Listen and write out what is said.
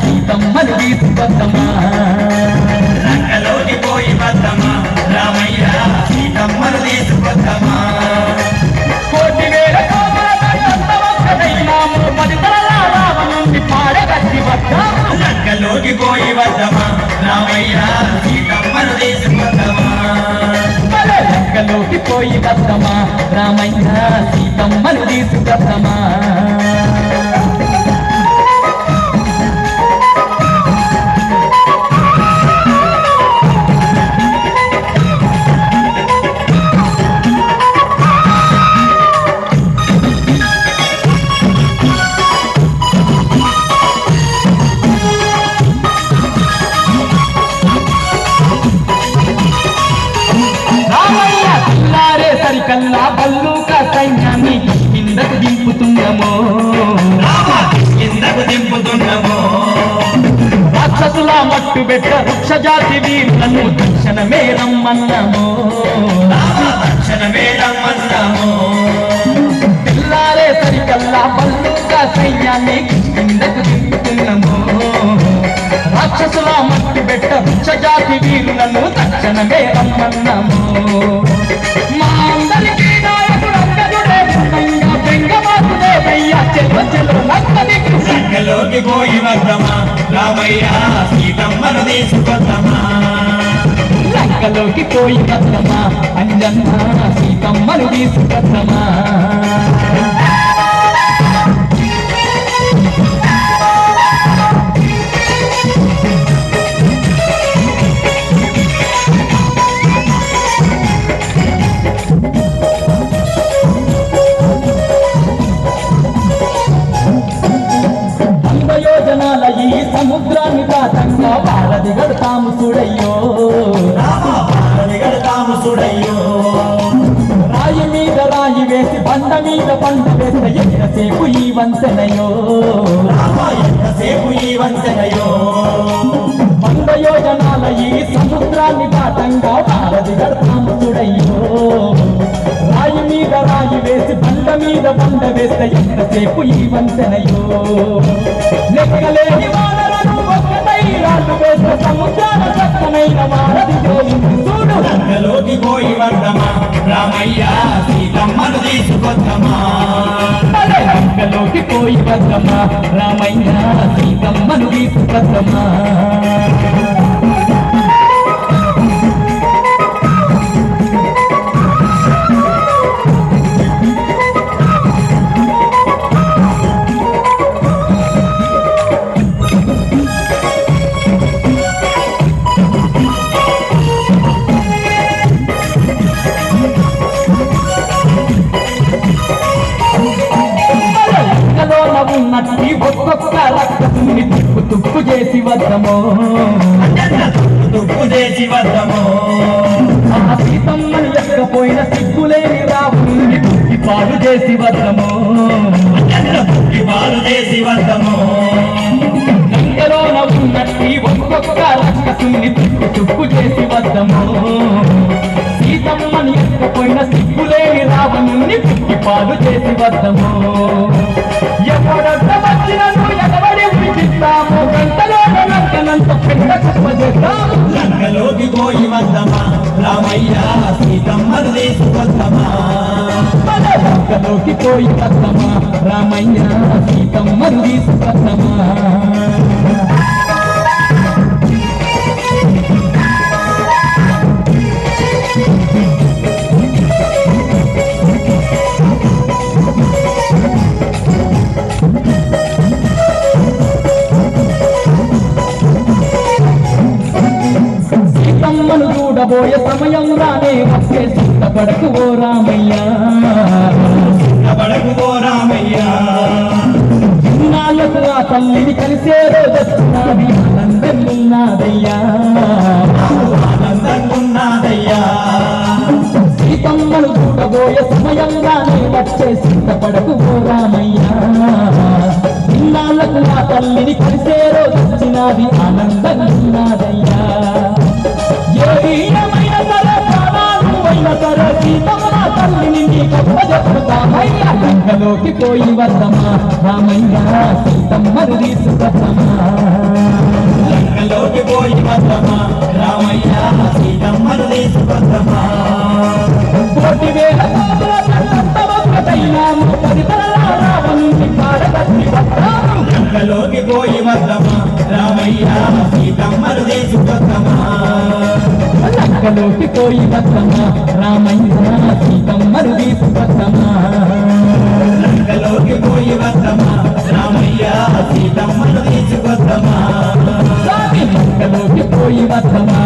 సీతమ్మను తీసుకొద్దమా లంకలోకి పోయి వద్దమా రామయ్య సీతమ్మను తీసుకొద్దమా కోటి వేల లంకలోకి పోయి వద్దమా రామయ్య సీతమ్మను తీసుకొద్దమా లంకలోకి పోయి వద్దమా రామయ్య సీతమ్మను తీసుకొద్దమా కల్లా బల్లూక సైన్యాన్ని కిందకు దింపుతున్నామో రాక్షసుల మట్టు పెట్ట వృక్షజాతి వీరులను తక్షణమే రమ్మన్నామో పిల్లారే సరికల్లా బల్లూక సైన్యాన్ని కిందకు దింపుతున్నామో రాక్షసుల మట్టు పెట్ట వృక్షజాతి వీరులను తక్షణమే రమ్మన్నామో లంకలోకి పోయి వద్దమా రామయ్య సీతమ్మను తీసుకొద్దమా లంకలోకి పోయి వద్దమా అంజన్న సీతమ్మను తీసుకొద్దమా ఈ సముద్రాన్ని దాటంగా భారతి గడతాము చూడయ్యో రాయి మీద రాయి వేసి బండ మీద బండ వేస్తే ఎంతసేపు ఈ వంతెనయో వంద యోజనాల ఈ సముద్రాన్ని దాటంగా భారతి గడతాము చూడయ్యో రాయి మీద రాయి వేసి బండ మీద బండ వేస్తే ఎంతసేపు ఈ వంతెనయో లెక్కలేని వానలను ఒక్కటై రాళ్ళు వేస్తే సముద్రాల చక్కనైన వారధి జోలింది చూడు లంకలోకి పోయి వద్దమా రామయ్య సీతమ్మను తీసుకొద్దమా లంకలోకి పోయి వద్దమా రామయ్య సీతమ్మను తీసుకొద్దమా ఉన్నట్టి ఒక్కొక్క రక్తసుని తుప్పు చేసి వద్దమో ఆ సీతమ్మను ఎక్కపోయిన సిగ్గులేని రావుని తుప్పి పాలు చేసి వద్దమో లంకలోన ఉన్నట్టి ఒక్కొక్క రక్తసుని తుప్పు చేసి వద్దమో సీతమ్మను ఎక్కపోయిన సిగ్గులేని రావణుని తుప్పి పాలు చేసి వద్దమో ఎప్పుడంత వచ్చినను ఎగబడి విడిస్తాము గంటలో లంకనంత పెద్ద కుప్ప చేస్తాము లంకలోకి పోయి వద్దమా రామయ్య సీతమ్మను తీసుకొద్దమా లంకలోకి పోయి వద్దమా రామయ్య సీతమ్మను తీసుకొద్దమా సీతమ్మను చూడబోయే సమయం రానే వచ్చే సిద్ధపడకు ఓ రామయ్య ఇన్నాళ్ళకు ఆ తల్లిని కలిసే రోజొచ్చినది ఆనందంగున్నాదయ్యా సీతమ్మను చూడబోయే సమయం రానే వచ్చే సిద్ధపడకు ఓ రామయ్య ఇన్నాళ్ళకు ఆ తల్లిని కలిసే రోజొచ్చినది ఆనందంగున్నాదయ్యా ఏమైన సరే ప్రాణాలు అయిన సరే సీతమ్మ తల్లిని నీ గొప్ప చెప్పుతామయ్యా లంకలోకి పోయి వద్దమా రామయ్య సీతమ్మను తీసుకొద్దమా పోయి వద్దమా రామయ్య సీతమ్మను తీసుకొద్దమా కోటి వేల రావణుని పాడగట్టి వద్దాము లంకలోకి పోయి వద్దమా రామయ్య సీతమ్మను తీసుకొద్దమా లంకలోకి పోయి వద్దమా రామయ్య సీతమ్మను తీసుకొద్దమా లంకలోకి పోయి వద్దమా రామయ్య సీతమ్మను తీసుకొద్దమా లంకలోకి పోయి వద్దమా